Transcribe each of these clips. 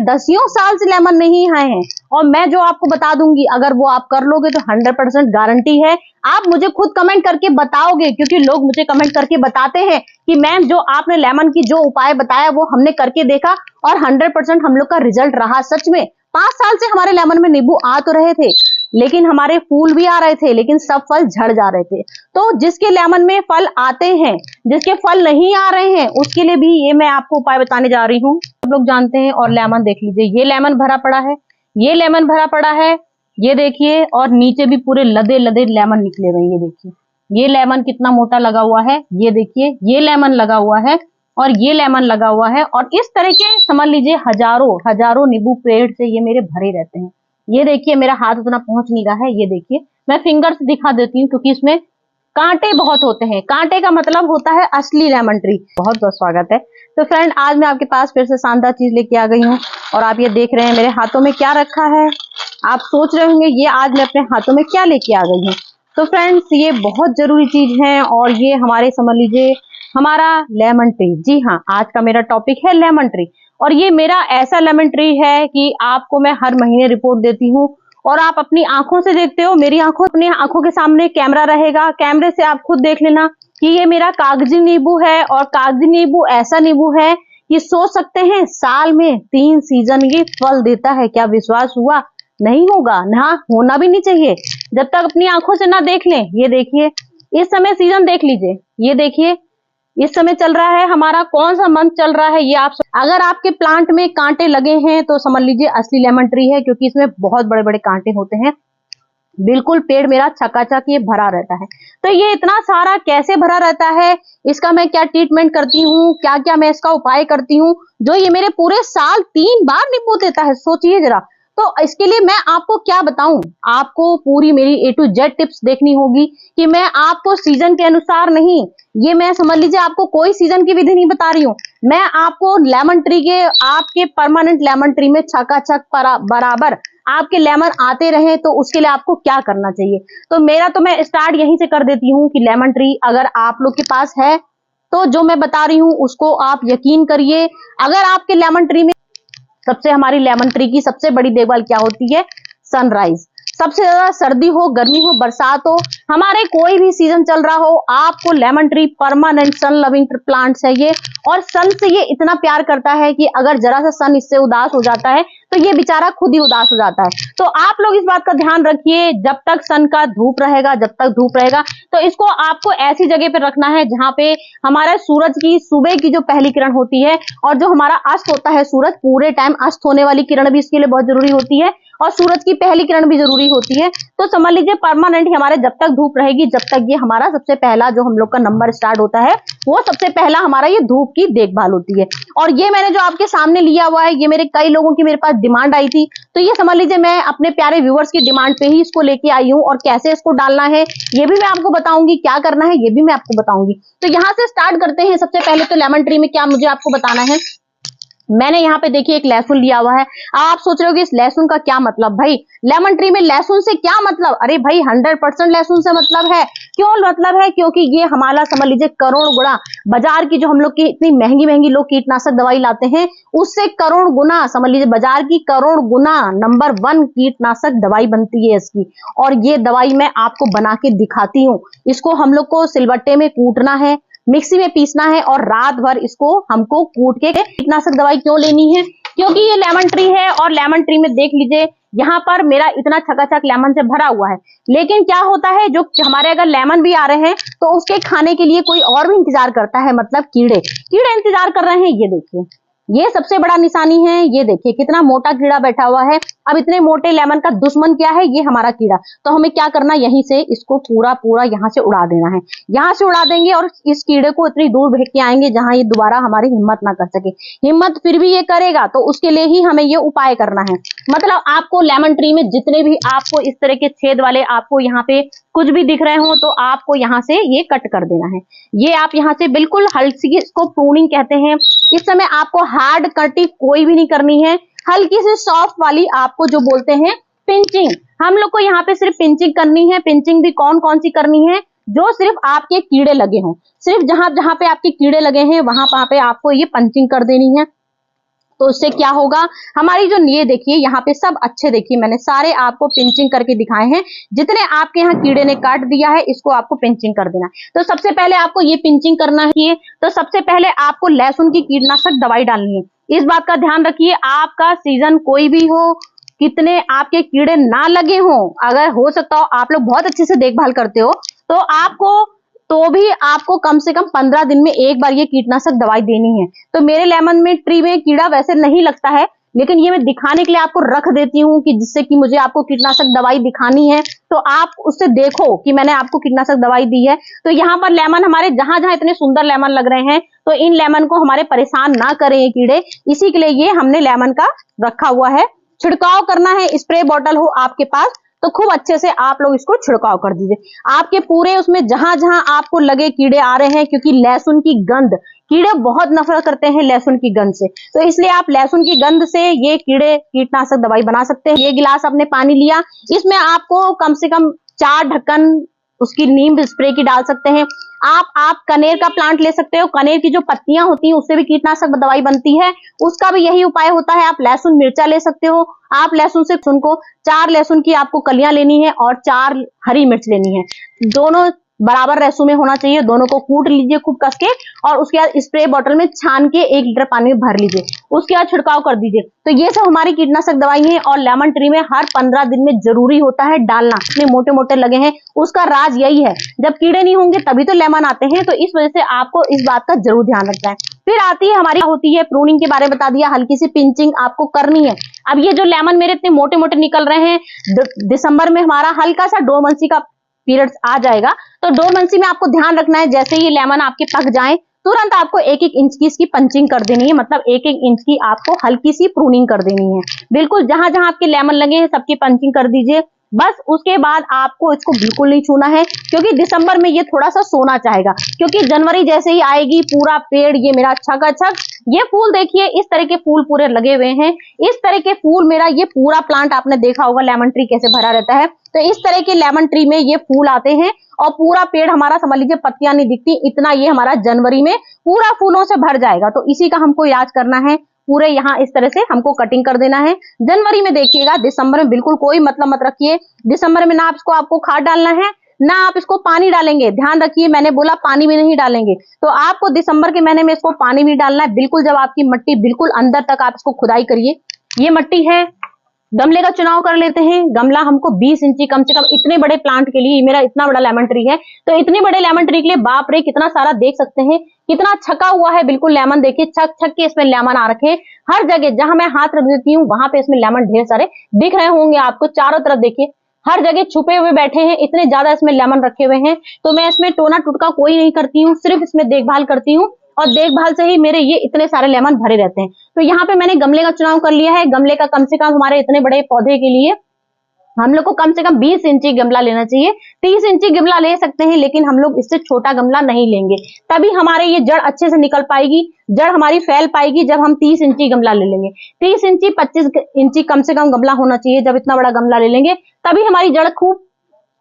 दसियों साल से लेमन नहीं खाए हैं, और मैं जो आपको बता दूंगी अगर वो आप कर लोगे तो 100% गारंटी है आप मुझे खुद कमेंट करके बताओगे, क्योंकि लोग मुझे कमेंट करके बताते हैं कि मैम जो आपने लेमन की जो उपाय बताया वो हमने करके देखा और 100% हम लोग का रिजल्ट रहा। सच में 5 साल से हमारे लेमन में नींबू आ तो रहे थे, लेकिन हमारे फूल भी आ रहे थे, लेकिन सब फल झड़ जा रहे थे। तो जिसके लेमन में फल आते हैं, जिसके फल नहीं आ रहे हैं, उसके लिए भी ये मैं आपको उपाय बताने जा रही हूँ। सब लोग जानते हैं। और लेमन देख लीजिए, ये लेमन भरा पड़ा है, ये लेमन भरा पड़ा है, ये देखिए, और नीचे भी पूरे लदे लदे लेमन निकले हुए। ये देखिए, ये लेमन कितना मोटा लगा हुआ है, ये देखिए, ये लेमन लगा हुआ है और ये लेमन लगा हुआ है। और इस तरह के समझ लीजिए हजारों नींबू पेड़ से ये मेरे भरे रहते हैं। ये देखिए, मेरा हाथ उतना पहुंच नहीं रहा है। ये देखिए, मैं फिंगर से दिखा देती हूँ क्योंकि इसमें कांटे बहुत होते हैं। कांटे का मतलब होता है असली लेमन ट्री। बहुत बहुत स्वागत है। तो फ्रेंड, आज मैं आपके पास फिर से शानदार चीज लेके आ गई हूँ और आप ये देख रहे हैं मेरे हाथों में क्या रखा है। आप सोच रहे होंगे ये आज मैं अपने हाथों में क्या लेके आ गई हूँ। तो फ्रेंड्स, ये बहुत जरूरी चीज है और ये हमारे समझ लीजिए हमारा लेमन ट्री। जी हाँ, आज का मेरा टॉपिक है लेमन ट्री। और ये मेरा ऐसा लेमन ट्री है कि आपको मैं हर महीने रिपोर्ट देती हूँ और आप अपनी आंखों से देखते हो। मेरी अपनी आंखों के सामने कैमरा रहेगा, कैमरे से आप खुद देख लेना कि ये मेरा कागजी नींबू है। और कागजी नींबू ऐसा नींबू है कि सोच सकते हैं साल में 3 सीजन ये फल देता है। क्या विश्वास हुआ? नहीं होगा ना, होना भी नहीं चाहिए जब तक अपनी आंखों से ना देख लें। ये देखिए, इस समय सीजन देख लीजिए, ये देखिए इस समय चल रहा है हमारा, कौन सा मंथ चल रहा है ये आप। अगर आपके प्लांट में कांटे लगे हैं तो समझ लीजिए असली लेमन ट्री है, क्योंकि इसमें बहुत बड़े बड़े कांटे होते हैं। बिल्कुल पेड़ मेरा चकाचक ये भरा रहता है। तो ये इतना सारा कैसे भरा रहता है, इसका मैं क्या ट्रीटमेंट करती हूँ, क्या क्या मैं इसका उपाय करती हूँ, जो ये मेरे पूरे साल 3 बार नींबू देता है, सोचिए जरा। तो इसके लिए मैं आपको क्या बताऊं, आपको पूरी मेरी A to Z टिप्स देखनी होगी कि मैं आपको सीजन के अनुसार नहीं, ये मैं समझ लीजिए आपको कोई सीजन की विधि नहीं बता रही हूँ। मैं आपको लेमन ट्री के, आपके परमानेंट लेमन ट्री में चकाचक बराबर आपके लेमन आते रहे तो उसके लिए आपको क्या करना चाहिए। तो मैं स्टार्ट यहीं से कर देती हूँ कि लेमन ट्री अगर आप लोग के पास है तो जो मैं बता रही हूँ उसको आप यकीन करिए। अगर आपके लेमन ट्री में हमारी लेमन ट्री की सबसे बड़ी देखभाल क्या होती है, सनराइज। सबसे ज्यादा सर्दी हो, गर्मी हो, बरसात हो, हमारे कोई भी सीजन चल रहा हो, आपको lemon tree permanent sun loving plants है ये। और सन से ये इतना प्यार करता है कि अगर जरा सा सन इससे उदास हो जाता है तो ये बेचारा खुद ही उदास हो जाता है। तो आप लोग इस बात का ध्यान रखिए, जब तक सन का धूप रहेगा, जब तक धूप रहेगा तो इसको आपको ऐसी जगह पे रखना है जहां पे हमारे सूरज की सुबह की जो पहली किरण होती है और जो हमारा अस्त होता है, सूरज पूरे टाइम अस्त होने वाली किरण भी इसके लिए बहुत जरूरी होती है और सूरज की पहली किरण भी जरूरी होती है। तो समझ लीजिए परमानेंट हमारे जब तक धूप रहेगी, जब तक ये हमारा सबसे पहला जो हम लोग का नंबर स्टार्ट होता है वो सबसे पहला हमारा ये धूप की देखभाल होती है। और ये मैंने जो आपके सामने लिया हुआ है, ये मेरे कई लोगों की मेरे पास डिमांड आई थी, तो ये समझ लीजिए मैं अपने प्यारे व्यूअर्स की डिमांड पे ही इसको लेके आई हूँ। और कैसे इसको डालना है ये भी मैं आपको बताऊंगी, क्या करना है ये भी मैं आपको बताऊंगी। तो यहाँ से स्टार्ट करते हैं। सबसे पहले तो लेमन ट्री में क्या मुझे आपको बताना है, मैंने यहाँ पे देखिए एक लहसुन लिया हुआ है। आप सोच रहे हो कि इस लहसुन का क्या मतलब, भाई लेमन ट्री में लहसुन से क्या मतलब? अरे भाई 100% लहसुन से मतलब है। क्यों मतलब है? क्योंकि ये हमारा समझ लीजिए करोड़ गुना बाजार की जो हम लोग की इतनी महंगी महंगी लोग कीटनाशक दवाई लाते हैं उससे करोड़ गुना, समझ लीजिए बाजार की करोड़ गुना नंबर 1 कीटनाशक दवाई बनती है इसकी। और ये दवाई मैं आपको बना के दिखाती हूँ। इसको हम लोग को सिलबट्टे में कूटना है, मिक्सी में पीसना है और रात भर इसको हमको कूट के कीटनाशक दवाई क्यों लेनी है, क्योंकि ये लेमन ट्री है। और लेमन ट्री में देख लीजिए यहाँ पर मेरा इतना चकाचक लेमन से भरा हुआ है। लेकिन क्या होता है, जो हमारे अगर लेमन भी आ रहे हैं तो उसके खाने के लिए कोई और भी इंतजार करता है, मतलब कीड़े इंतजार कर रहे हैं। ये देखिए, ये सबसे बड़ा निशानी है। ये देखिए कितना मोटा कीड़ा बैठा हुआ है। अब इतने मोटे लेमन का दुश्मन क्या है, ये हमारा कीड़ा। तो हमें क्या करना, यहीं से इसको पूरा यहाँ से उड़ा देना है। यहाँ से उड़ा देंगे और इस कीड़े को इतनी दूर भेज के आएंगे जहां ये दोबारा हमारी हिम्मत ना कर सके। हिम्मत फिर भी ये करेगा तो उसके लिए ही हमें ये उपाय करना है। मतलब आपको लेमन ट्री में जितने भी आपको इस तरह के छेद वाले आपको यहाँ पे कुछ भी दिख रहे हो तो आपको यहाँ से ये कट कर देना है। ये आप यहाँ से बिल्कुल हल्की, इसको प्रूनिंग कहते हैं। इस समय आपको हार्ड कटिंग कोई भी नहीं करनी है, हल्की सी सॉफ्ट वाली आपको जो बोलते हैं पिंचिंग, हम लोग को यहाँ पे सिर्फ पिंचिंग करनी है। पिंचिंग भी कौन कौन सी करनी है, जो सिर्फ आपके कीड़े लगे हों, सिर्फ जहां जहां पे आपके कीड़े लगे हैं वहां पे आपको ये पंचिंग कर देनी है। तो उससे क्या होगा, हमारी जो ये देखिए यहाँ पे सब अच्छे, देखिए मैंने सारे आपको पिंचिंग करके दिखाए हैं। जितने आपके यहाँ कीड़े ने काट दिया है इसको आपको पिंचिंग कर देना है। तो सबसे पहले आपको ये पिंचिंग करना है। तो सबसे पहले आपको लहसुन की कीटनाशक दवाई डालनी है। इस बात का ध्यान रखिए, आपका सीजन कोई भी हो, कितने आपके कीड़े ना लगे हो, अगर हो सकता हो आप लोग बहुत अच्छे से देखभाल करते हो तो भी आपको कम से कम 15 दिन में एक बार ये कीटनाशक दवाई देनी है। तो मेरे लेमन में ट्री में कीड़ा वैसे नहीं लगता है, लेकिन ये मैं दिखाने के लिए आपको रख देती हूँ कि जिससे कि मुझे आपको कीटनाशक दवाई दिखानी है तो आप उससे देखो कि मैंने आपको कीटनाशक दवाई दी है। तो यहाँ पर लेमन हमारे जहां जहां इतने सुंदर लेमन लग रहे हैं, तो इन लेमन को हमारे परेशान ना करें ये कीड़े, इसी के लिए ये हमने लेमन का रखा हुआ है। छिड़काव करना है, स्प्रे बॉटल हो आपके पास तो खूब अच्छे से आप लोग इसको छिड़काव कर दीजिए। आपके पूरे उसमें जहां जहां आपको लगे कीड़े आ रहे हैं, क्योंकि लहसुन की गंध, कीड़े बहुत नफरत करते हैं लहसुन की गंध से, तो इसलिए आप लहसुन की गंध से ये कीड़े कीटनाशक दवाई बना सकते हैं। ये गिलास आपने पानी लिया, इसमें आपको कम से कम 4 ढक्कन उसकी नीम स्प्रे की डाल सकते हैं। आप कनेर का प्लांट ले सकते हो, कनेर की जो पत्तियां होती हैं उससे भी कीटनाशक दवाई बनती है, उसका भी यही उपाय होता है। आप लहसुन मिर्चा ले सकते हो, आप लहसुन से उनको 4 लहसुन की आपको कलियां लेनी है और 4 हरी मिर्च लेनी है, दोनों बराबर रेशो में होना चाहिए। दोनों को कूट लीजिए खूब कस के और उसके बाद स्प्रे बॉटल में छान के 1 लीटर पानी में भर लीजिए, उसके बाद छिड़काव कर दीजिए। तो ये सब हमारी कीटनाशक दवाई है और लेमन ट्री में हर 15 दिन में जरूरी होता है डालना। इतने मोटे मोटे लगे हैं, उसका राज यही है, जब कीड़े नहीं होंगे तभी तो लेमन आते हैं, तो इस वजह से आपको इस बात का जरूर ध्यान रखना है। फिर आती है हमारी होती है प्रूनिंग के बारे में बता दिया, हल्की सी पिंचिंग आपको करनी है। अब ये जो लेमन मेरे इतने मोटे मोटे निकल रहे हैं, दिसंबर में हमारा हल्का सा डोरमेंसी का पीरियड्स आ जाएगा, तो डोरमेंसी में आपको ध्यान रखना है, जैसे ही लेमन आपके पक जाए तुरंत आपको 1-1 इंच की इसकी पंचिंग कर देनी है, मतलब 1-1 इंच की आपको हल्की सी प्रूनिंग कर देनी है। बिल्कुल जहां जहां आपके लेमन लगे हैं सबकी पंचिंग कर दीजिए, बस उसके बाद आपको इसको बिल्कुल नहीं छूना है, क्योंकि दिसंबर में ये थोड़ा सा सोना चाहेगा, क्योंकि जनवरी जैसे ही आएगी पूरा पेड़ ये मेरा छक, ये फूल देखिए इस तरह के फूल पूरे लगे हुए हैं, इस तरह के फूल मेरा ये पूरा प्लांट आपने देखा होगा लेमन ट्री कैसे भरा रहता है, तो इस तरह के लेमन ट्री में ये फूल आते हैं और पूरा पेड़ हमारा समझ लीजिए पत्तियां नहीं दिखती, इतना ये हमारा जनवरी में पूरा फूलों से भर जाएगा। तो इसी का हमको इलाज करना है, पूरे यहाँ इस तरह से हमको कटिंग कर देना है। जनवरी में देखिएगा, दिसंबर में बिल्कुल कोई मतलब मत रखिए। दिसंबर में ना आपको खाद डालना है ना आप इसको पानी डालेंगे, ध्यान रखिए मैंने बोला पानी भी नहीं डालेंगे, तो आपको दिसंबर के महीने में इसको पानी भी डालना है। बिल्कुल जब आपकी मिट्टी बिल्कुल अंदर तक आप इसको खुदाई करिए। ये मिट्टी है, गमले का चुनाव कर लेते हैं। गमला हमको 20 इंची कम से कम, इतने बड़े प्लांट के लिए, मेरा इतना बड़ा लेमन ट्री है, तो इतने बड़े लेमन ट्री के लिए बाप रे कितना सारा देख सकते हैं, कितना छका हुआ है बिल्कुल लेमन, देखिए छक छक के इसमें लेमन आ रखे हैं। हर जगह जहां मैं हाथ रख देती हूँ वहां पे इसमें लेमन ढेर सारे दिख रहे होंगे आपको, चारों तरफ देखिए हर जगह छुपे हुए बैठे हैं, इतने ज्यादा इसमें लेमन रखे हुए हैं। तो मैं इसमें टोना टुटका कोई नहीं करती हूँ, सिर्फ इसमें देखभाल करती हूँ और देखभाल से ही मेरे ये इतने सारे लेमन भरे रहते हैं। तो यहाँ पे मैंने गमले का चुनाव कर लिया है। गमले का कम से कम हमारे इतने बड़े पौधे के लिए हम लोग को कम से कम 20 इंची गमला लेना चाहिए। 30 इंची गमला ले सकते हैं, लेकिन हम लोग इससे छोटा गमला नहीं लेंगे, तभी हमारे ये जड़ अच्छे से निकल पाएगी, जड़ हमारी फैल पाएगी जब हम 30 इंची गमला ले लेंगे। 30 इंची 25 इंची कम से कम गमला होना चाहिए। जब इतना बड़ा गमला ले लेंगे तभी हमारी जड़ खूब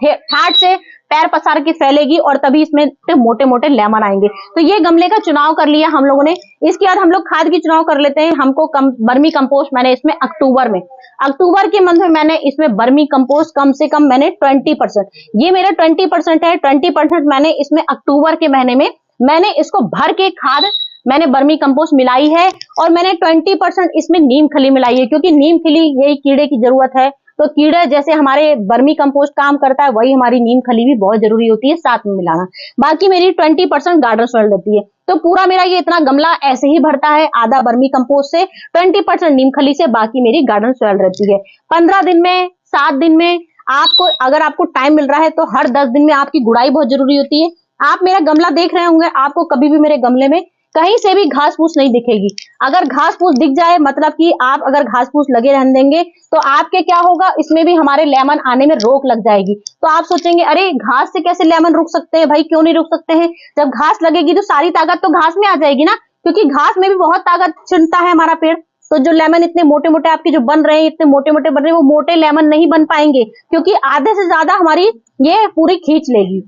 ठाट से पैर पसार के फैलेगी और तभी इसमें मोटे मोटे लेमन आएंगे। तो ये गमले का चुनाव कर लिया हम लोगों ने। इसके बाद हम लोग खाद की चुनाव कर लेते हैं। हमको बर्मी कंपोस्ट मैंने इसमें अक्टूबर के मंथ में मैंने इसमें बर्मी कंपोस्ट कम से कम मैंने 20%, ये मेरा 20% है, 20% मैंने इसमें अक्टूबर के महीने में मैंने इसको भर के खाद मैंने बर्मी कंपोस्ट मिलाई है और मैंने 20% इसमें नीम खली मिलाई है, क्योंकि नीम खली यही कीड़े की जरूरत है। तो कीड़े जैसे हमारे बर्मी कंपोस्ट काम करता है, वही हमारी नीम खली भी बहुत जरूरी होती है साथ में मिलाना। बाकी मेरी 20% गार्डन सॉइल रहती है। तो पूरा मेरा ये इतना गमला ऐसे ही भरता है, आधा बर्मी कंपोस्ट से, 20% नीम खली से, बाकी मेरी गार्डन सॉइल रहती है। 15 दिन में, 7 दिन में आपको, अगर आपको टाइम मिल रहा है तो हर 10 दिन में आपकी गुड़ाई बहुत जरूरी होती है। आप मेरा गमला देख रहे होंगे, आपको कभी भी मेरे गमले में कहीं से भी घास फूस नहीं दिखेगी। अगर घास फूस दिख जाए, मतलब कि आप अगर घास फूस लगे रहने देंगे तो आपके क्या होगा, इसमें भी हमारे लेमन आने में रोक लग जाएगी। तो आप सोचेंगे अरे घास से कैसे लेमन रुक सकते हैं भाई, क्यों नहीं रुक सकते हैं? जब घास लगेगी तो सारी ताकत तो घास में आ जाएगी ना, क्योंकि घास में भी बहुत ताकत चुनता है हमारा पेड़। तो जो लेमन इतने मोटे मोटे आपके जो बन रहे हैं, इतने मोटे मोटे बन रहे हैं, वो मोटे लेमन नहीं बन पाएंगे, क्योंकि आधे से ज्यादा हमारी ये पूरी खींच लेगी।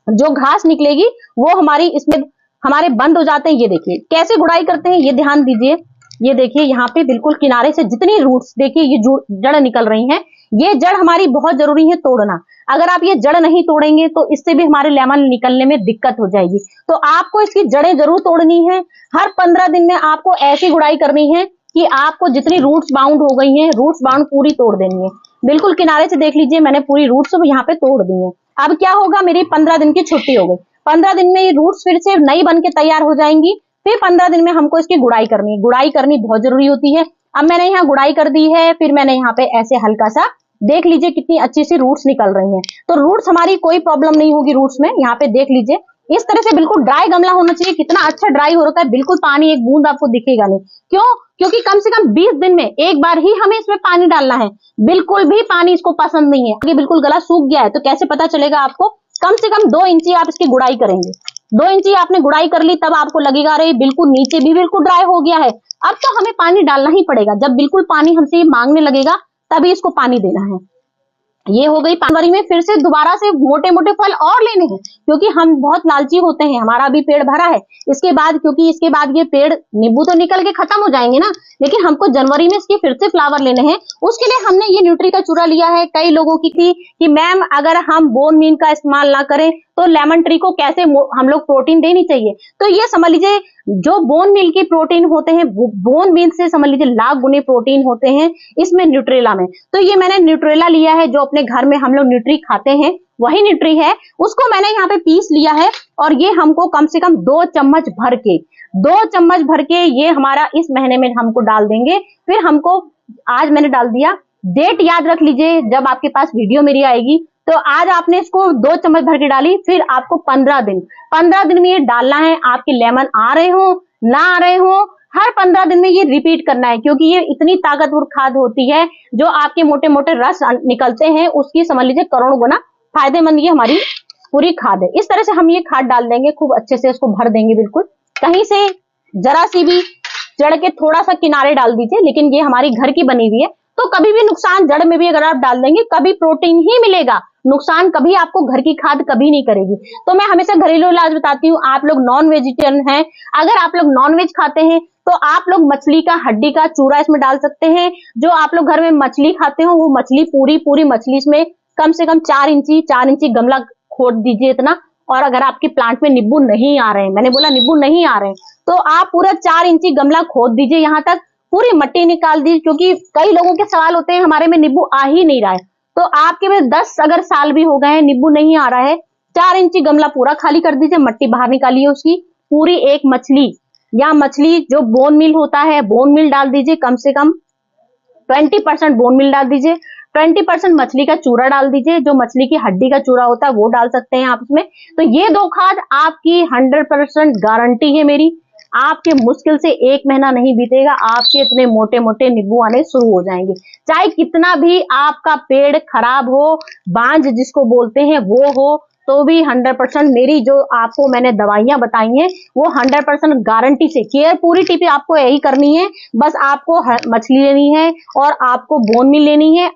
जो घास निकलेगी वो हमारी इसमें हमारे बंद हो जाते हैं। ये देखिए कैसे गुड़ाई करते हैं, ये ध्यान दीजिए। ये देखिए यहाँ पे बिल्कुल किनारे से जितनी रूट्स देखिए ये जड़ निकल रही हैं, ये जड़ हमारी बहुत जरूरी है तोड़ना। अगर आप ये जड़ नहीं तोड़ेंगे तो इससे भी हमारे लेमन निकलने में दिक्कत हो जाएगी। तो आपको इसकी जड़ें जरूर तोड़नी है। हर 15 दिन में आपको ऐसी गुड़ाई करनी है कि आपको जितनी रूट्स बाउंड हो गई हैं, रूट्स बाउंड पूरी तोड़ देनी है। बिल्कुल किनारे से देख लीजिए, मैंने पूरी रूट्स यहाँ पे तोड़ दी है। अब क्या होगा, मेरी 15 दिन की छुट्टी हो गई। 15 दिन में ये रूट्स फिर से नई बन के तैयार हो जाएंगी। फिर 15 दिन में हमको इसकी गुड़ाई करनी है। गुड़ाई करनी बहुत जरूरी होती है। अब मैंने यहाँ गुड़ाई कर दी है। फिर मैंने यहाँ पे ऐसे हल्का सा देख लीजिए कितनी अच्छी सी रूट्स निकल रही हैं। तो रूट्स हमारी कोई प्रॉब्लम नहीं होगी रूट्स में। यहाँ पे देख लीजिए इस तरह से बिल्कुल ड्राई गमला होना चाहिए। कितना अच्छा ड्राई हो रखा है, बिल्कुल पानी एक बूंद आपको दिखेगा नहीं। क्यों? क्योंकि कम से कम 20 दिन में एक बार ही हमें इसमें पानी डालना है। बिल्कुल भी पानी इसको पसंद नहीं है। ये बिल्कुल गला सूख गया है तो कैसे पता चलेगा आपको? कम से कम 2 इंची आप इसकी गुड़ाई करेंगे। 2 इंची आपने गुड़ाई कर ली तब आपको लगेगा अरे बिल्कुल नीचे भी बिल्कुल ड्राई हो गया है, अब तो हमें पानी डालना ही पड़ेगा। जब बिल्कुल पानी हमसे मांगने लगेगा तभी इसको पानी देना है। ये हो गई। जनवरी में फिर से दोबारा से मोटे मोटे फल और लेने हैं, क्योंकि हम बहुत लालची होते हैं। हमारा भी पेड़ भरा है इसके बाद, क्योंकि इसके बाद ये पेड़ नींबू तो निकल के खत्म हो जाएंगे ना, लेकिन हमको जनवरी में इसके फिर से फ्लावर लेने हैं। उसके लिए हमने ये न्यूट्री का चूरा लिया है। कई लोगों की थी कि मैम अगर हम बोन मील का इस्तेमाल ना करें तो लेमन ट्री को कैसे हम लोग प्रोटीन देनी चाहिए। तो ये समझ लीजिए जो बोन मील की प्रोटीन होते हैं, बोन मील से समझ लीजिए लाख गुने प्रोटीन होते हैं इसमें न्यूट्रेला में। तो ये मैंने न्यूट्रेला लिया है, जो अपने घर में हम लोग न्यूट्री खाते हैं वही न्यूट्री है। उसको मैंने यहाँ पे पीस लिया है और ये हमको कम से कम 2 चम्मच भर के ये हमारा इस महीने में हमको डाल देंगे। फिर हमको आज मैंने डाल दिया, डेट याद रख लीजिए जब आपके पास वीडियो मेरी आएगी। तो आज आपने इसको 2 चम्मच भर के डाली, फिर आपको 15 दिन में ये डालना है। आपके लेमन आ रहे हो ना आ रहे हो, हर 15 दिन में ये रिपीट करना है, क्योंकि ये इतनी ताकतवर खाद होती है जो आपके मोटे मोटे रस निकलते हैं उसकी समझ लीजिए करोड़ गुना फायदेमंद ये हमारी पूरी खाद है। इस तरह से हम ये खाद डाल देंगे, खूब अच्छे से इसको भर देंगे। बिल्कुल कहीं से जरा सी भी जड़ के थोड़ा सा किनारे डाल दीजिए, लेकिन ये हमारी घर की बनी हुई है तो कभी भी नुकसान, जड़ में भी अगर आप डाल देंगे कभी प्रोटीन ही मिलेगा, नुकसान कभी आपको घर की खाद कभी नहीं करेगी। तो मैं हमेशा घरेलू इलाज बताती हूँ। आप लोग नॉन वेजिटेरियन हैं, अगर आप लोग नॉन वेज खाते हैं तो आप लोग मछली का हड्डी का चूरा इसमें डाल सकते हैं। जो आप लोग घर में मछली खाते हो वो मछली पूरी मछली इसमें कम से कम 4 इंची गमला खोद दीजिए इतना। और अगर आपके प्लांट में नींबू नहीं आ रहे हैं, मैंने बोला नींबू नहीं आ रहे हैं, तो आप पूरा 4 इंची गमला खोद दीजिए, यहाँ तक पूरी मिट्टी निकाल दीजिए। क्योंकि कई लोगों के सवाल होते हैं हमारे में नींबू आ ही नहीं रहा है, तो आपके में 10 अगर साल भी हो गए हैं नींबू नहीं आ रहा है, 4 इंची गमला पूरा खाली कर दीजिए, मिट्टी बाहर निकालिए उसकी। पूरी एक मछली या मछली जो बोन मील होता है बोन मील डाल दीजिए, कम से कम 20% बोन मील डाल दीजिए, 20% मछली का चूरा डाल दीजिए। जो मछली की हड्डी का चूरा होता है वो डाल सकते हैं आप इसमें। तो ये 2 खाद आपकी 100% गारंटी है मेरी, आपके मुश्किल से 1 महीना नहीं बीतेगा, आपके इतने मोटे मोटे नींबू आने शुरू हो जाएंगे। चाहे कितना भी आपका पेड़ खराब हो, बांझ जिसको बोलते हैं वो हो, तो भी 100% मेरी जो आपको मैंने दवाइयां बताई हैं वो 100% गारंटी से केयर पूरी टिप आपको यही करनी है। बस आपको मछली लेनी है और आपको बोन मील लेनी है।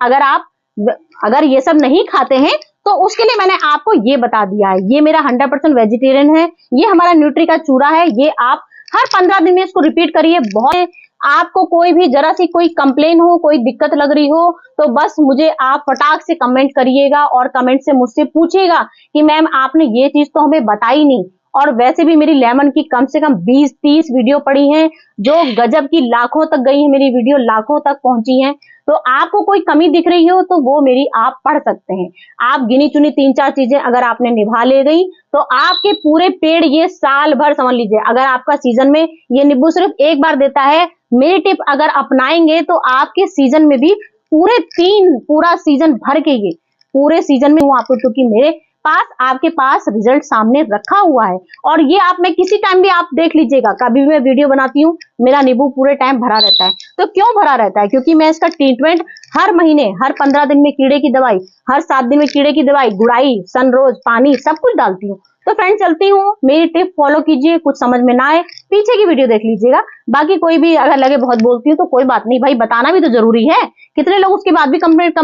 अगर ये सब नहीं खाते हैं तो उसके लिए मैंने आपको ये बता दिया है। ये मेरा 100% वेजिटेरियन है, ये हमारा न्यूट्री का चूरा है। ये आप हर 15 दिन में इसको रिपीट करिए। बहुत आपको कोई भी जरा सी कोई कंप्लेन हो, कोई दिक्कत लग रही हो, तो बस मुझे आप फटाक से कमेंट करिएगा और कमेंट से मुझसे पूछिएगा कि मैम आपने ये चीज तो हमें बताई नहीं। और वैसे भी मेरी लेमन की कम से कम 20-30 वीडियो पड़ी हैं जो गजब की लाखों तक गई है, मेरी वीडियो लाखों तक पहुंची है। तो आपको कोई कमी दिख रही हो तो वो मेरी आप पढ़ सकते हैं। आप गिनी चुनी 3-4 चीजें अगर आपने निभा ले गई तो आपके पूरे पेड़ ये साल भर समझ लीजिए। अगर आपका सीजन में ये नींबू सिर्फ एक बार देता है, मेरी टिप अगर अपनाएंगे तो आपके सीजन में भी पूरा सीजन भर के ये पूरे सीजन में वो आपको, क्योंकि मेरे पास आपके पास रिजल्ट सामने रखा हुआ है। और ये आप में किसी टाइम भी आप देख लीजिएगा, कभी भी मैं वीडियो बनाती हूँ मेरा नींबू पूरे टाइम भरा रहता है। तो क्यों भरा रहता है? क्योंकि मैं इसका ट्रीटमेंट हर महीने, हर 15 दिन में कीड़े की दवाई, हर 7 दिन में कीड़े की दवाई, गुड़ाई, सनरोज, पानी सब कुछ डालती हूँ। तो फ्रेंड चलती हूँ, मेरी टिप फॉलो कीजिए। कुछ समझ में ना आए पीछे की वीडियो देख लीजिएगा। बाकी कोई भी अगर लगे बहुत बोलती हूँ तो कोई बात नहीं भाई, बताना भी तो जरूरी है। कितने लोग उसके बाद भी कमेंट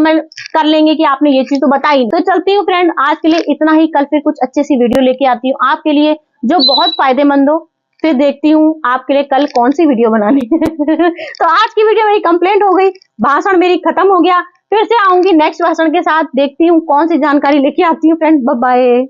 कर लेंगे कि आपने ये चीज तो बताई। तो चलती हूँ फ्रेंड, आज के लिए इतना ही। कल फिर कुछ अच्छी सी वीडियो लेके आती हूँ आपके लिए जो बहुत फायदेमंद हो। फिर देखती हूँ आपके लिए कल कौन सी वीडियो बनानी है। तो आज की वीडियो मेरी कंप्लेंट हो गई, भाषण मेरी खत्म हो गया। फिर से आऊंगी नेक्स्ट भाषण के साथ, देखती हूँ कौन सी जानकारी लेके आती हूँ फ्रेंड्स। Bye bye.